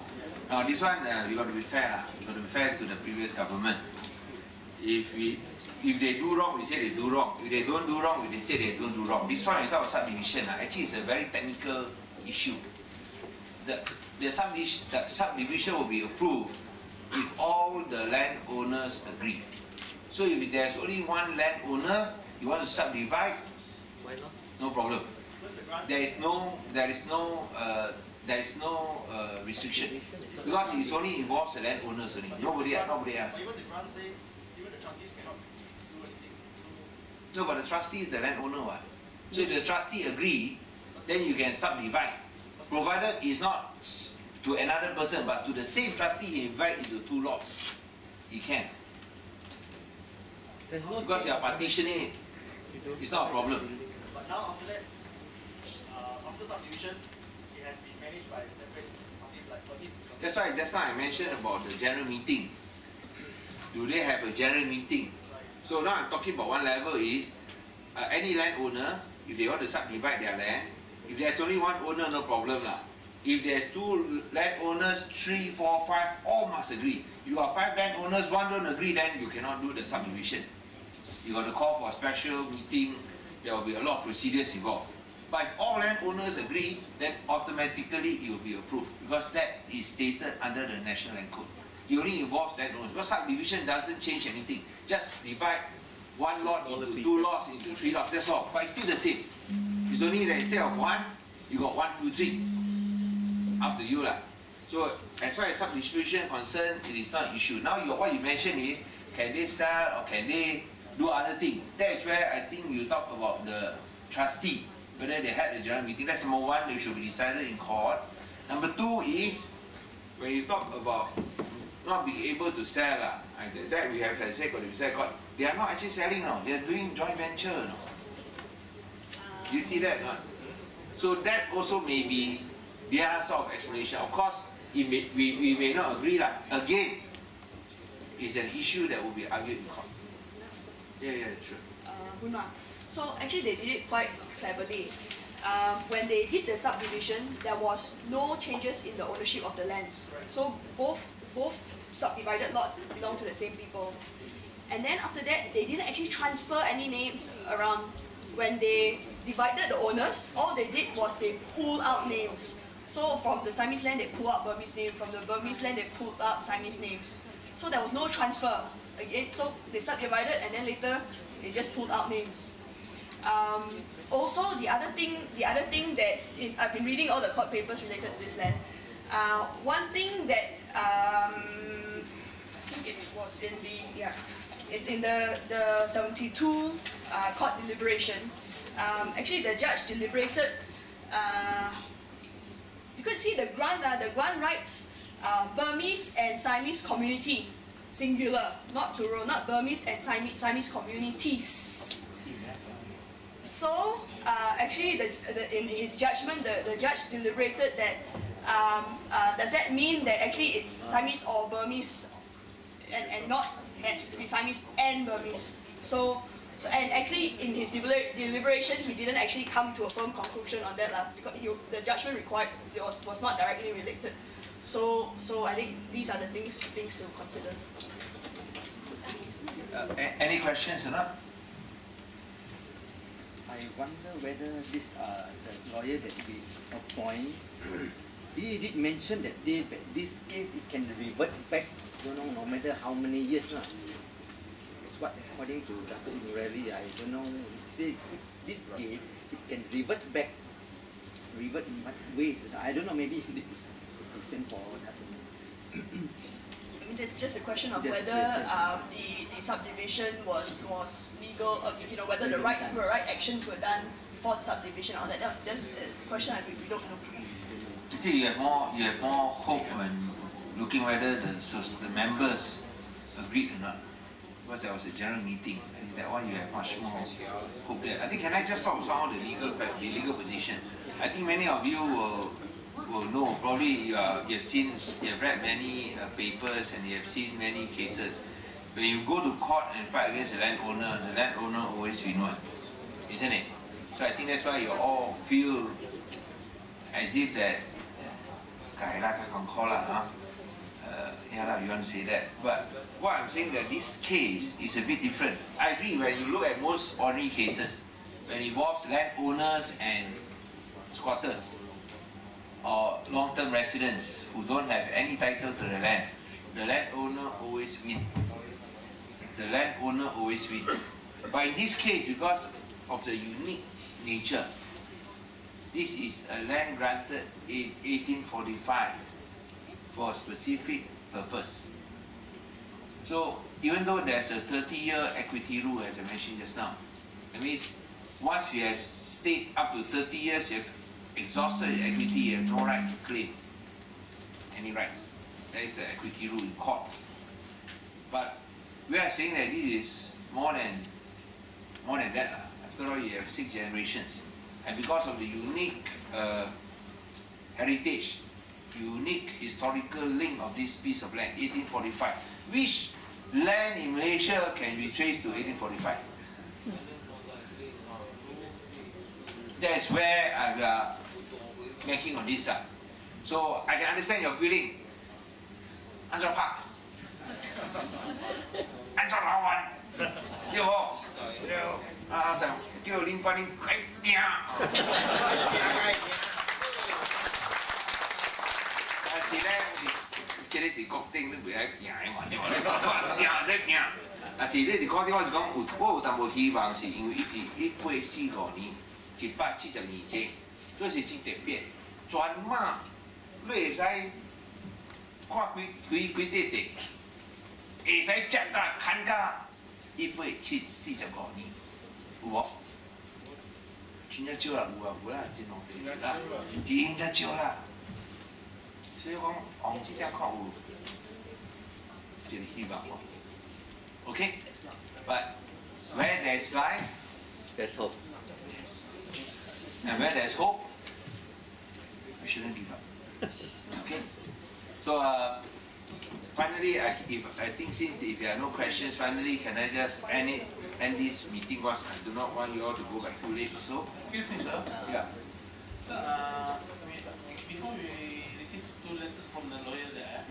Now this one, we got to be fair. We got to be fair to the previous government. If they do wrong, we say they do wrong. If they don't do wrong, we say they don't do wrong. This one, we talk about subdivision. Actually, it's a very technical issue. The subdivision will be approved if all the landowners agree. So if there's only one landowner, you want to subdivide, Why not? no problem. There is no restriction because it only involves the landowners only. Nobody else. Even the grant say, even the trustees cannot do anything. No, but the trustee is the landowner one. So if the trustee agree, then you can subdivide, provided it's not to another person, but to the same trustee he divide into 2 lots. He can. Because you are partitioning it. It's not a problem. But now after that, after subdivision, it has been managed by separate parties like parties. That's why just now I mentioned about the general meeting. Do they have a general meeting? So now I'm talking about one level is any landowner, if they want to subdivide their land, if there's only one owner, no problem lah. If there's 2 landowners, 3, 4, 5, all must agree. If you have 5 landowners, 1 don't agree, then you cannot do the subdivision. You got to call for a special meeting. There will be a lot of procedures involved. But if all landowners agree, then automatically it will be approved because that is stated under the National Land Code. It only involves landowners. Because subdivision doesn't change anything. Just divide 1 lot into 2 lots into 3 lots. That's all. But it's still the same. It's only that instead of 1, you got 1, 2, 3. Up to you lah. So as far as subdivision concerned, it is not an issue. Now what you mentioned is, can they sell or can they do other things? That is where I think you talk about the trustee, whether they had a general meeting. That's number 1, they should be decided in court. Number 2 is, when you talk about not being able to sell, that we have said, they are not actually selling now, they are doing joint venture now. You see that? So that also may be their sort of explanation. Of course, we may not agree. Again, it's an issue that will be argued in court. Yeah, sure. So actually they did it quite cleverly. When they did the subdivision, there was no changes in the ownership of the lands. So both subdivided lots belong to the same people. And then after that, they didn't actually transfer any names around. When they divided the owners, all they did was they pulled out names. So from the Siamese land, they pulled out Burmese name. From the Burmese land, they pulled out Siamese names. So there was no transfer. Again, so they subdivided and then later they just pulled out names. Also, the other thing that I've been reading all the court papers related to this land. One thing that I think it was in it's in the 72 court deliberation. Actually, the judge deliberated. You could see the grant writes Burmese and Siamese community, singular, not plural, not Burmese and Siamese communities. So actually, in his judgment, the judge deliberated that does that mean that actually it's Siamese or Burmese, and not has to be Siamese and Burmese. So and actually in his deliberation, he didn't actually come to a firm conclusion on that because the judgment required was not directly related. So I think these are the things to consider. Any questions or not? I wonder whether this the lawyer that we appoint, he did mention that this case can revert back. Don't know, no matter how many years now. It's what according to Dr. Murali, I don't know. He said this case it can revert back. Revert in what ways? I don't know. Maybe this is a question for Dr. I mean, it's just a question of whether the subdivision was legal, you know, whether the right actions were done before the subdivision. All that. That's a question we don't know. You see, you have more hope when looking whether the members agreed or not. Because there was a general meeting, and that one you have much more hope there. I think, can I just talk some of the legal position? I think many of you will know, probably you have read many papers and you have seen many cases. When you go to court and fight against the landowner always win one, isn't it? So I think that's why you all feel as if that, you want to say that. But what I'm saying that this case is a bit different. I agree when you look at most ordinary cases, when it involves landowners and squatters or long-term residents who don't have any title to the land, the landowner always wins. The landowner always wins. But in this case, because of the unique nature, this is a land granted in 1845 for a specific purpose. So even though there's a 30-year equity rule, as I mentioned just now, that means once you have stayed up to 30 years, you have exhausted your equity, you have no right to claim any rights. That is the equity rule in court. But we are saying that this is more than that. After all, you have 6 generations. And because of the unique heritage, unique historical link of this piece of land, 1845, which land in Malaysia can be traced to 1845. That's where we are making on this. So I can understand your feeling. 按照怕，按照老顽，对不？想叫恁把恁改命。但是咧，这个是国定，你袂爱赢的嘛？对无？赢再赢。但是你是看到我是讲我有淡薄希望，是因为伊是1845年，172年前，所以是真特别。全马你会使看几块地，会使接到砍到1845年，有无？真正少啦，有啦，真long地啦，真正少啦。所以讲，往这点看有一个希望哦。Okay, but where there's life, there's hope. And where there's hope, we shouldn't give up. Okay. So finally, I think since if there are no questions, finally, can I just end this meeting? Because I do not want you all to go back too late or so. Excuse me, sir. Yeah. Before we received 2 letters from the lawyer there,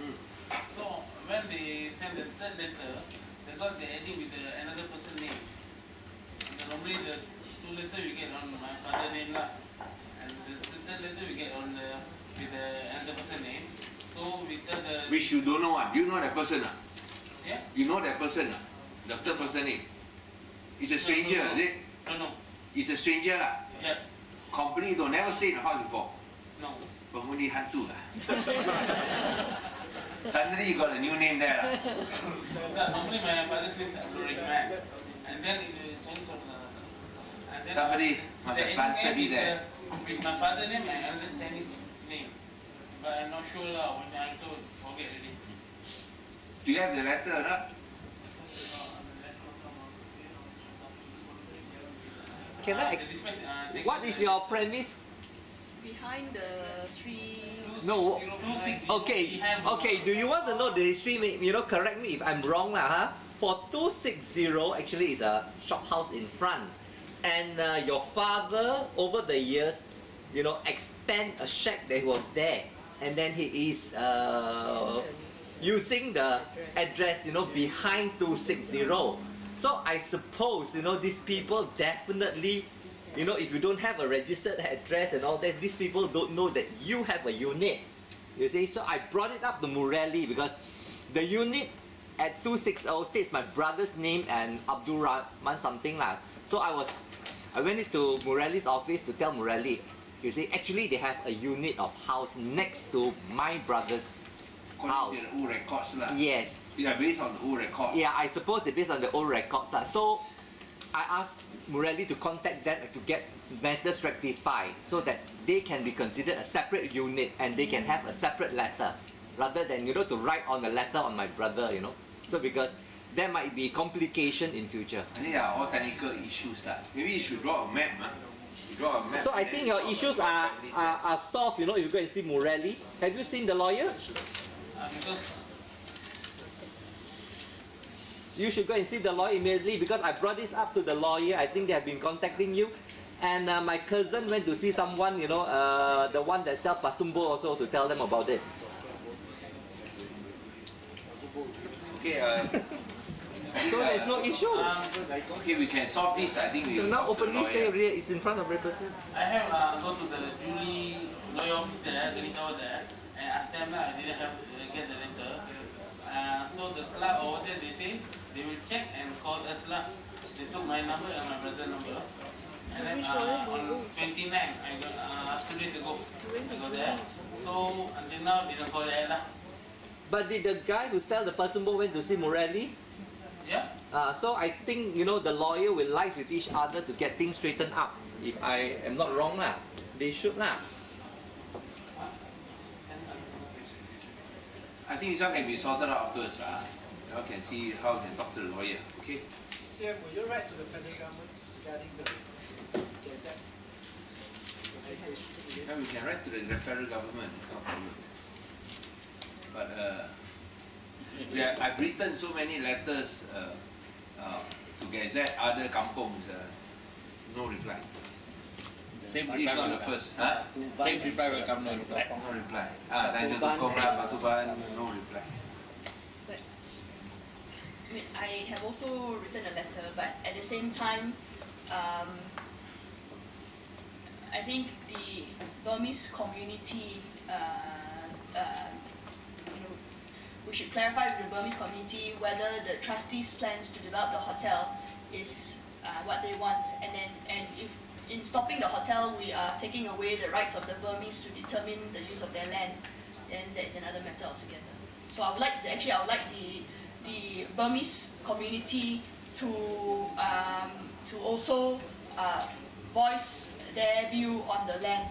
so when they send the 3rd letter, they got the adding with another person's name. And normally the 2 letters we get on my father's name lah, and the 3rd letter we get on with another person's name. So we tell the... Which you don't know one. You know that person. Yeah? You know that person. The 3rd person name. It's a stranger, is it? No. It's a stranger lah. Yeah. Completely don't never stay in the house before. No. Penghuni hantu lah. Suddenly you got a new name there lah. Normally my father's name is Abdul Rahman, and then it changes of the... Somebody must have planted it there. With my father's name and another Chinese name. But I'm not sure lah, when I also forget already. Do you have the letter or not? Can I what is your premise? Behind the Sri... No. Okay. Do you want to know the history? You know, correct me if I'm wrong lah. Huh? For 260 actually is a shop house in front, and your father over the years, you know, expand a shack that was there, and then he is using the address, you know, behind 260. So I suppose, you know, these people definitely, you know, if you don't have a registered address and all that, these people don't know that you have a unit. You see, so I brought it up to Murali because the unit at 260 states my brother's name and Abdul Rahman something lah. So I went into Murali's office to tell Murali, you see, actually they have a unit of house next to my brother's According to the old records lah. Yes. We are based on the old records. Yeah, I suppose they're based on the old records. So I asked Murali to contact them to get matters rectified so that they can be considered a separate unit and they can have a separate letter rather than, to write on the letter on my brother, So because there might be complication in future. I think they are all technical issues lah. Maybe you should draw a map, You draw a map. So I think your issues are solved, if you go and see Murali. Have you seen the lawyer? Because you should go and see the lawyer immediately because I brought this up to the lawyer. I think they have been contacting you. And my cousin went to see someone, the one that sells pasumbo also to tell them about it. Okay, so there's no issue. Okay, we can solve this. I think we so now openly say it's in front of representative. I have go to the Julie lawyer office there, Gerita there, and asked them I didn't have get the letter. So the clerk over there, they say they will check and call us lah. They took my number and my brother's number. And then on 29, I got 2 days ago, I got there. So until now, didn't call the lah. But did the guy who sell the pasumbo went to see Murali? Yeah. So I think, the lawyer will liaise with each other to get things straightened up. If I am not wrong lah, they should lah. I think this one can be sorted out afterwards lah. You all can see how we can talk to the lawyer. Okay. Sir, will you write to the federal government regarding the Gazette? Yeah, we can write to the federal government. It's not a problem. But I've written so many letters to Gazette, other kampungs, no reply. Same But it's not the first. Huh? Same reply will come, no reply. No reply. Tanjung Tukong lah, Batuban, no reply. But I have also written a letter, but at the same time, I think the Burmese community, we should clarify with the Burmese community whether the trustees' plans to develop the hotel is what they want, and if in stopping the hotel we are taking away the rights of the Burmese to determine the use of their land, then that is another matter altogether. So I would like the Burmese community to also voice their view on the land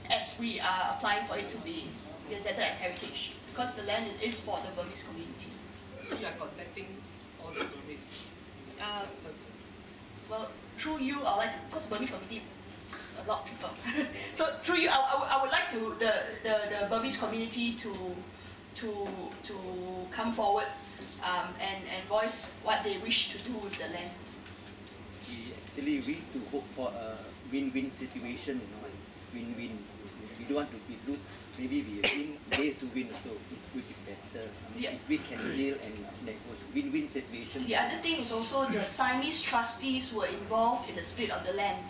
as we are applying for it to be gazetted as heritage, because the land is for the Burmese community. You are contacting all the Burmese. Well, through you, I would like to, because Burmese community, a lot of people. So through you, I would like to the Burmese community to come forward and voice what they wish to do with the land. We actually to hope for a win-win situation, win-win. We don't want to lose. Maybe we win, they to win, so it would be better. If we can deal and win-win situation. The other thing is also the Siamese trustees were involved in the split of the land.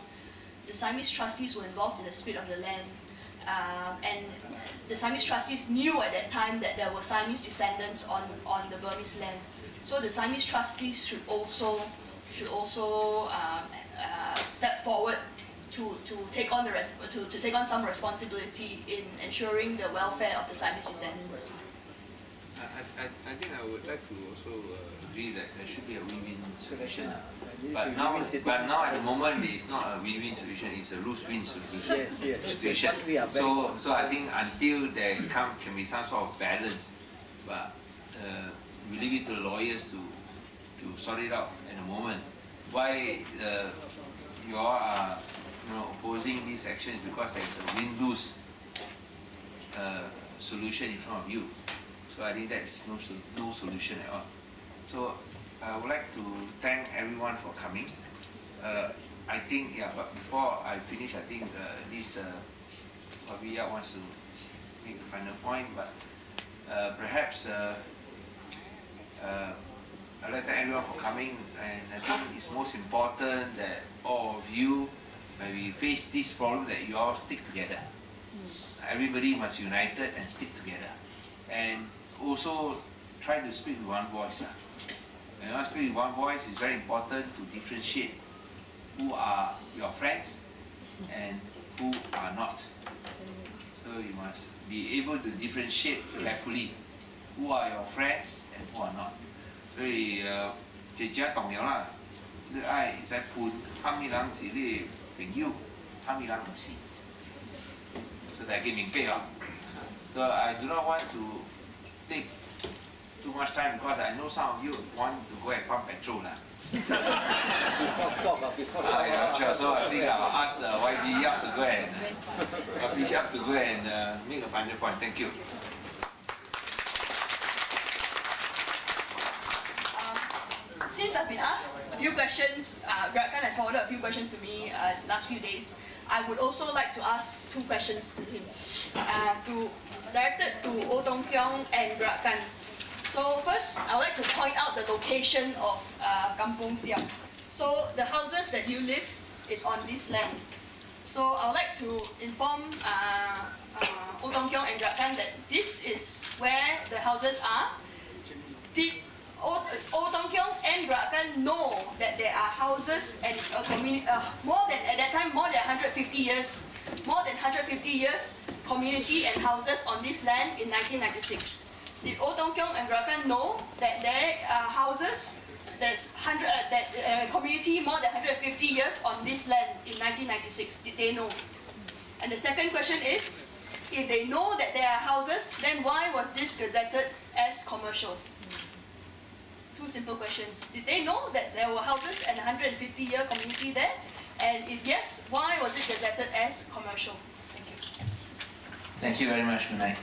The Siamese trustees were involved in the split of the land, and the Siamese trustees knew at that time that there were Siamese descendants on the Burmese land. So the Siamese trustees should also step forward to take on some responsibility in ensuring the welfare of the Siamese descendants. I think I would like to also agree that there should be a win-win solution. But now at the moment it's not a win-win solution; it's a lose-win solution. Situation. So I think until there can be some sort of balance, but we leave it to the lawyers to sort it out at the moment. Why you all are opposing this action is because there is a win-lose solution in front of you. So I think that is no solution at all. So I would like to thank everyone for coming. I think, but before I finish, I think this Wabiya wants to make a final point, but perhaps I'd like to thank everyone for coming, and I think it's most important that all of you, when we face this problem, that you all stick together. Everybody must be united and stick together. And also try to speak with one voice. When you speak with one voice, it's very important to differentiate who are your friends and who are not. So So you must be able to differentiate carefully who are your friends and who are not. 所以姐姐懂了啦，你愛會使分，蝦米人是你朋友，蝦米人唔是。所以大家明白哦。So I do not want to take too much time because I know some of you want to go and pump petrol lah. Yeah, sure. So I think I'll ask YB Yap to go and make a final point. Thank you. Since I've been asked a few questions, Gerakan has forwarded a few questions to me last few days. I would also like to ask two questions to him, directed to Oh Tong Keong and Gerakan. So first, I would like to point out the location of Kampung Siam. So the houses that you live is on this land. So I would like to inform Oh Tong Keong and Gerakan that this is where the houses are. Did Oh Tong Keong and Gerakan know that there are houses and a community, at that time, more than 150 years, community and houses on this land in 1996. Did Oh Tong Keong and Gerakan know that there are houses, there's community more than 150 years on this land in 1996? Did they know? And the second question is, if they know that there are houses, then why was this gazetted as commercial? Two simple questions. Did they know that there were houses and 150-year community there? And if yes, why was it gazetted as commercial? Thank you. Thank you very much. Good night.